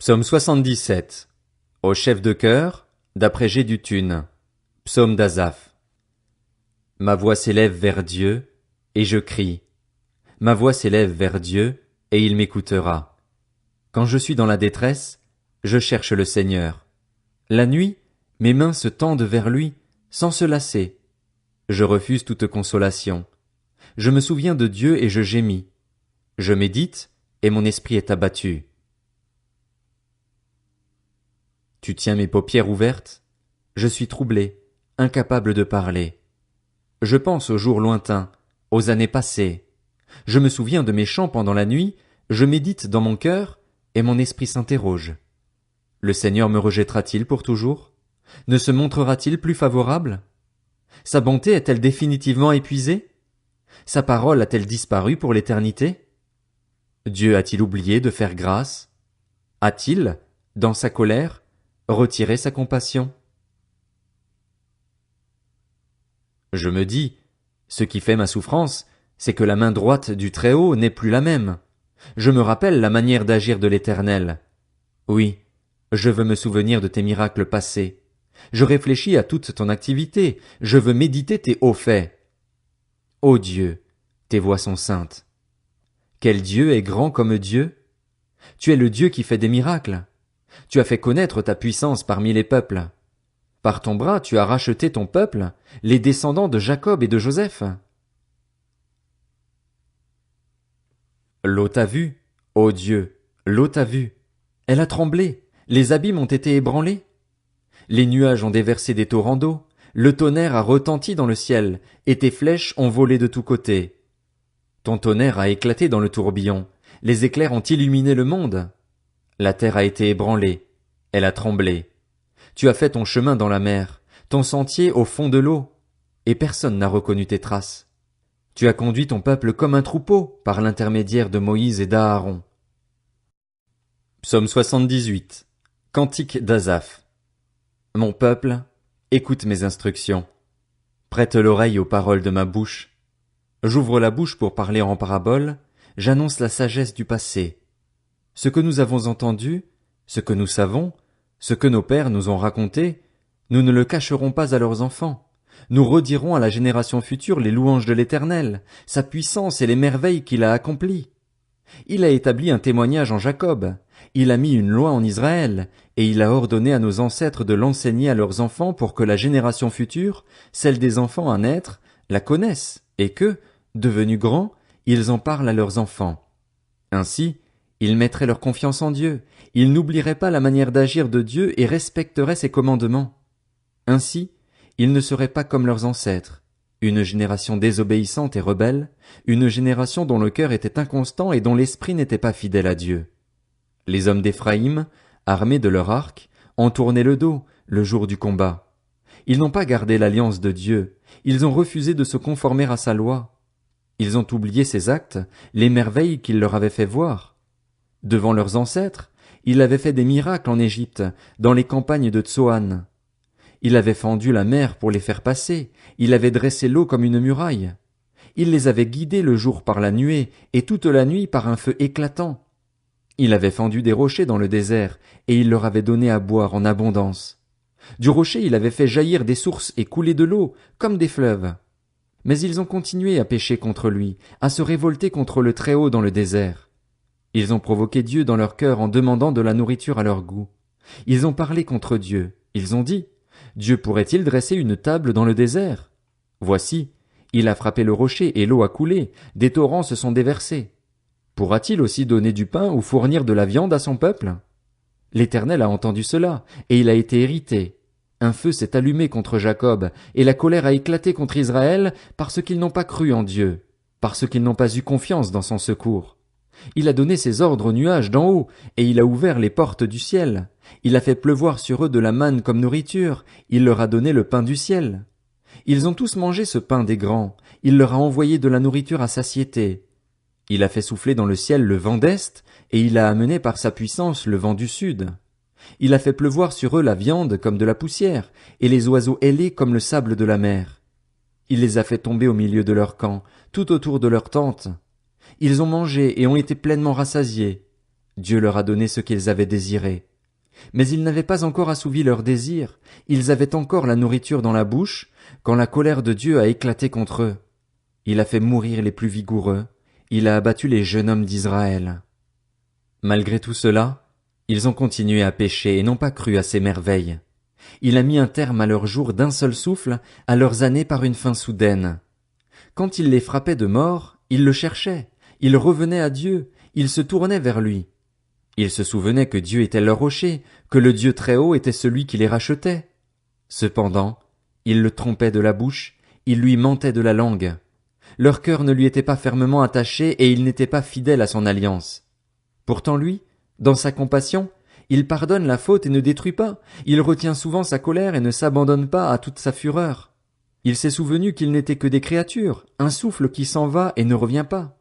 Psaume 77. Au chef de chœur, d'après Jeduthun. Psaume d'Asaph. Ma voix s'élève vers Dieu, et je crie. Ma voix s'élève vers Dieu, et il m'écoutera. Quand je suis dans la détresse, je cherche le Seigneur. La nuit, mes mains se tendent vers lui, sans se lasser. Je refuse toute consolation. Je me souviens de Dieu et je gémis. Je médite, et mon esprit est abattu. Tu tiens mes paupières ouvertes? Je suis troublé, incapable de parler. Je pense aux jours lointains, aux années passées. Je me souviens de mes chants pendant la nuit, je médite dans mon cœur, et mon esprit s'interroge. Le Seigneur me rejettera-t-il pour toujours? Ne se montrera-t-il plus favorable? Sa bonté est-elle définitivement épuisée? Sa parole a-t-elle disparu pour l'éternité? Dieu a-t-il oublié de faire grâce? A-t-il, dans sa colère, retiré sa compassion? Je me dis, ce qui fait ma souffrance, c'est que la main droite du Très-Haut n'est plus la même. Je me rappelle la manière d'agir de l'Éternel. Oui, je veux me souvenir de tes miracles passés. Je réfléchis à toute ton activité, je veux méditer tes hauts faits. Ô Dieu, tes voies sont saintes. Quel Dieu est grand comme Dieu? Tu es le Dieu qui fait des miracles. Tu as fait connaître ta puissance parmi les peuples. Par ton bras tu as racheté ton peuple, les descendants de Jacob et de Joseph. L'eau t'a vu, ô Dieu, l'eau t'a vu. Elle a tremblé, les abîmes ont été ébranlés. Les nuages ont déversé des torrents d'eau, le tonnerre a retenti dans le ciel, et tes flèches ont volé de tous côtés. Ton tonnerre a éclaté dans le tourbillon, les éclairs ont illuminé le monde. La terre a été ébranlée, elle a tremblé. Tu as fait ton chemin dans la mer, ton sentier au fond de l'eau, et personne n'a reconnu tes traces. Tu as conduit ton peuple comme un troupeau par l'intermédiaire de Moïse et d'Aaron. Psaume 78. Cantique d'Asaph. Mon peuple, écoute mes instructions. Prête l'oreille aux paroles de ma bouche. J'ouvre la bouche pour parler en parabole, j'annonce la sagesse du passé. Ce que nous avons entendu, ce que nous savons, ce que nos pères nous ont raconté, nous ne le cacherons pas à leurs enfants. Nous redirons à la génération future les louanges de l'Éternel, sa puissance et les merveilles qu'il a accomplies. Il a établi un témoignage en Jacob, il a mis une loi en Israël, et il a ordonné à nos ancêtres de l'enseigner à leurs enfants pour que la génération future, celle des enfants à naître, la connaisse, et que, devenus grands, ils en parlent à leurs enfants. Ainsi, ils mettraient leur confiance en Dieu, ils n'oublieraient pas la manière d'agir de Dieu et respecteraient ses commandements. Ainsi, ils ne seraient pas comme leurs ancêtres, une génération désobéissante et rebelle, une génération dont le cœur était inconstant et dont l'esprit n'était pas fidèle à Dieu. Les hommes d'Éphraïm, armés de leur arc, ont tourné le dos le jour du combat. Ils n'ont pas gardé l'alliance de Dieu, ils ont refusé de se conformer à sa loi. Ils ont oublié ses actes, les merveilles qu'il leur avait fait voir. Devant leurs ancêtres, il avait fait des miracles en Égypte, dans les campagnes de Tsoan. Il avait fendu la mer pour les faire passer, il avait dressé l'eau comme une muraille. Il les avait guidés le jour par la nuée, et toute la nuit par un feu éclatant. Il avait fendu des rochers dans le désert, et il leur avait donné à boire en abondance. Du rocher il avait fait jaillir des sources et couler de l'eau, comme des fleuves. Mais ils ont continué à pécher contre lui, à se révolter contre le Très-Haut dans le désert. Ils ont provoqué Dieu dans leur cœur en demandant de la nourriture à leur goût. Ils ont parlé contre Dieu. Ils ont dit, Dieu pourrait-il dresser une table dans le désert? Voici, il a frappé le rocher et l'eau a coulé, des torrents se sont déversés. Pourra-t-il aussi donner du pain ou fournir de la viande à son peuple? L'Éternel a entendu cela, et il a été irrité. Un feu s'est allumé contre Jacob, et la colère a éclaté contre Israël parce qu'ils n'ont pas cru en Dieu, parce qu'ils n'ont pas eu confiance dans son secours. Il a donné ses ordres aux nuages d'en haut, et il a ouvert les portes du ciel. Il a fait pleuvoir sur eux de la manne comme nourriture, il leur a donné le pain du ciel. Ils ont tous mangé ce pain des grands, il leur a envoyé de la nourriture à satiété. Il a fait souffler dans le ciel le vent d'est, et il a amené par sa puissance le vent du sud. Il a fait pleuvoir sur eux la viande comme de la poussière, et les oiseaux ailés comme le sable de la mer. Il les a fait tomber au milieu de leur camp, tout autour de leur tente. Ils ont mangé et ont été pleinement rassasiés. Dieu leur a donné ce qu'ils avaient désiré. Mais ils n'avaient pas encore assouvi leur désir, ils avaient encore la nourriture dans la bouche, quand la colère de Dieu a éclaté contre eux. Il a fait mourir les plus vigoureux, il a abattu les jeunes hommes d'Israël. Malgré tout cela, ils ont continué à pécher et n'ont pas cru à ses merveilles. Il a mis un terme à leurs jours d'un seul souffle, à leurs années par une fin soudaine. Quand il les frappait de mort, ils le cherchaient, ils revenaient à Dieu, ils se tournaient vers lui. Ils se souvenaient que Dieu était leur rocher, que le Dieu très haut était celui qui les rachetait. Cependant, ils le trompaient de la bouche, ils lui mentaient de la langue. Leur cœur ne lui était pas fermement attaché et ils n'étaient pas fidèles à son alliance. Pourtant lui, dans sa compassion, il pardonne la faute et ne détruit pas, il retient souvent sa colère et ne s'abandonne pas à toute sa fureur. Il s'est souvenu qu'ils n'étaient que des créatures, un souffle qui s'en va et ne revient pas.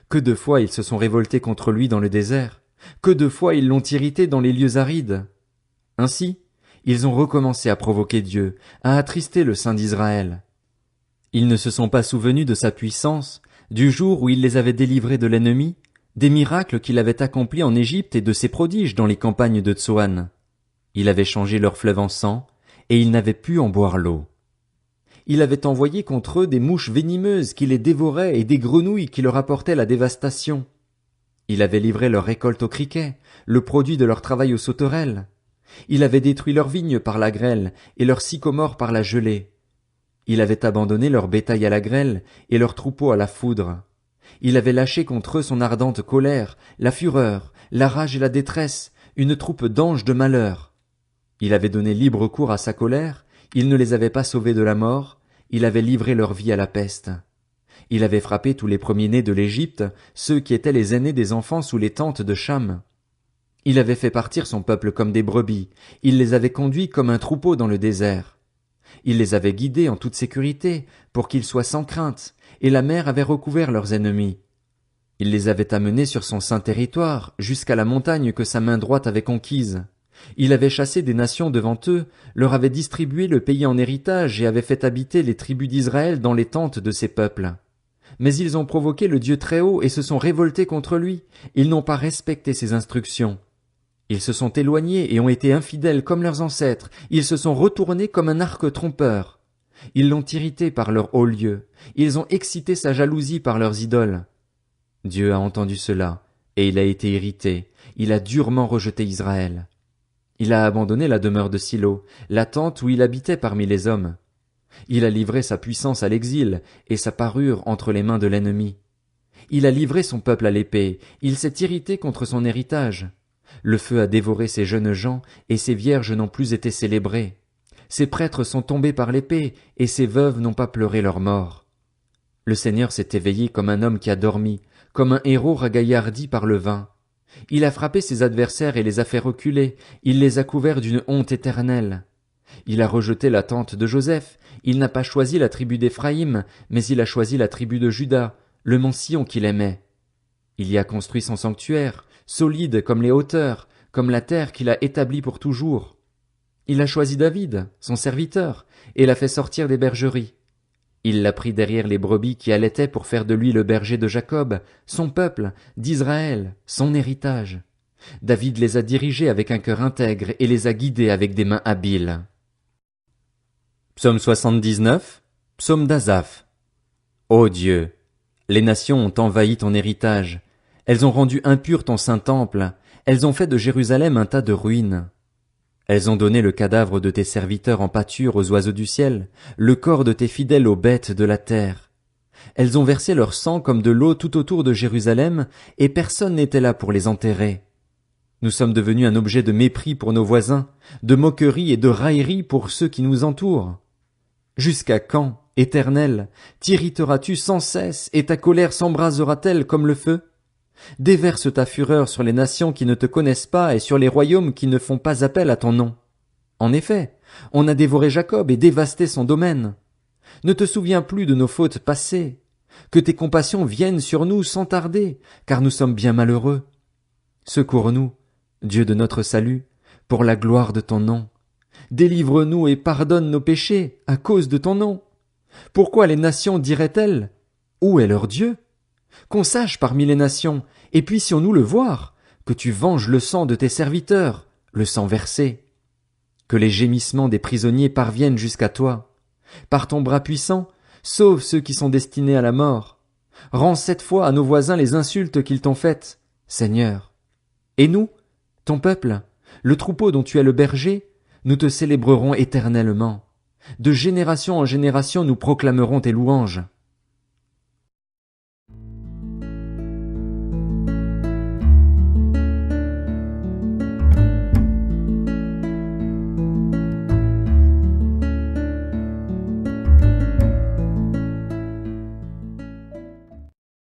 Que de fois ils se sont révoltés contre lui dans le désert, que de fois ils l'ont irrité dans les lieux arides. Ainsi, ils ont recommencé à provoquer Dieu, à attrister le Saint d'Israël. Ils ne se sont pas souvenus de sa puissance, du jour où il les avait délivrés de l'ennemi, des miracles qu'il avait accomplis en Égypte et de ses prodiges dans les campagnes de Tsoan. Il avait changé leur fleuve en sang, et ils n'avaient pu en boire l'eau. Il avait envoyé contre eux des mouches venimeuses qui les dévoraient et des grenouilles qui leur apportaient la dévastation. Il avait livré leur récolte aux criquets, le produit de leur travail aux sauterelles. Il avait détruit leurs vignes par la grêle et leurs sycomores par la gelée. Il avait abandonné leur bétail à la grêle et leurs troupeaux à la foudre. Il avait lâché contre eux son ardente colère, la fureur, la rage et la détresse, une troupe d'anges de malheur. Il avait donné libre cours à sa colère, il ne les avait pas sauvés de la mort, il avait livré leur vie à la peste. Il avait frappé tous les premiers-nés de l'Égypte, ceux qui étaient les aînés des enfants sous les tentes de Cham. Il avait fait partir son peuple comme des brebis, il les avait conduits comme un troupeau dans le désert. Il les avait guidés en toute sécurité, pour qu'ils soient sans crainte, et la mer avait recouvert leurs ennemis. Il les avait amenés sur son saint territoire, jusqu'à la montagne que sa main droite avait conquise. Il avait chassé des nations devant eux, leur avait distribué le pays en héritage et avait fait habiter les tribus d'Israël dans les tentes de ses peuples. Mais ils ont provoqué le Dieu très haut et se sont révoltés contre lui, ils n'ont pas respecté ses instructions. Ils se sont éloignés et ont été infidèles comme leurs ancêtres, ils se sont retournés comme un arc trompeur. Ils l'ont irrité par leur haut lieu, ils ont excité sa jalousie par leurs idoles. Dieu a entendu cela, et il a été irrité, il a durement rejeté Israël. Il a abandonné la demeure de Silo, la tente où il habitait parmi les hommes. Il a livré sa puissance à l'exil, et sa parure entre les mains de l'ennemi. Il a livré son peuple à l'épée, il s'est irrité contre son héritage. Le feu a dévoré ses jeunes gens, et ses vierges n'ont plus été célébrées. Ses prêtres sont tombés par l'épée, et ses veuves n'ont pas pleuré leur mort. Le Seigneur s'est éveillé comme un homme qui a dormi, comme un héros ragaillardi par le vin. Il a frappé ses adversaires et les a fait reculer, il les a couverts d'une honte éternelle. Il a rejeté la tente de Joseph, il n'a pas choisi la tribu d'Éphraïm, mais il a choisi la tribu de Juda, le mont Sion qu'il aimait. Il y a construit son sanctuaire, solide comme les hauteurs, comme la terre qu'il a établie pour toujours. Il a choisi David, son serviteur, et l'a fait sortir des bergeries. Il l'a pris derrière les brebis qui allaitaient pour faire de lui le berger de Jacob, son peuple, d'Israël, son héritage. David les a dirigés avec un cœur intègre et les a guidés avec des mains habiles. Psaume 79, psaume d'Asaph. Ô Dieu, les nations ont envahi ton héritage, elles ont rendu impur ton saint temple, elles ont fait de Jérusalem un tas de ruines. Elles ont donné le cadavre de tes serviteurs en pâture aux oiseaux du ciel, le corps de tes fidèles aux bêtes de la terre. Elles ont versé leur sang comme de l'eau tout autour de Jérusalem, et personne n'était là pour les enterrer. Nous sommes devenus un objet de mépris pour nos voisins, de moquerie et de raillerie pour ceux qui nous entourent. Jusqu'à quand, Éternel, t'irriteras-tu sans cesse, et ta colère s'embrasera-t-elle comme le feu? Déverse ta fureur sur les nations qui ne te connaissent pas et sur les royaumes qui ne font pas appel à ton nom. En effet, on a dévoré Jacob et dévasté son domaine. Ne te souviens plus de nos fautes passées. Que tes compassions viennent sur nous sans tarder, car nous sommes bien malheureux. Secours-nous, Dieu de notre salut, pour la gloire de ton nom. Délivre-nous et pardonne nos péchés à cause de ton nom. Pourquoi les nations diraient-elles: où est leur Dieu? Qu'on sache parmi les nations, et puissions-nous le voir, que tu venges le sang de tes serviteurs, le sang versé. Que les gémissements des prisonniers parviennent jusqu'à toi. Par ton bras puissant, sauve ceux qui sont destinés à la mort. Rends 7 fois à nos voisins les insultes qu'ils t'ont faites, Seigneur. Et nous, ton peuple, le troupeau dont tu es le berger, nous te célébrerons éternellement. De génération en génération nous proclamerons tes louanges.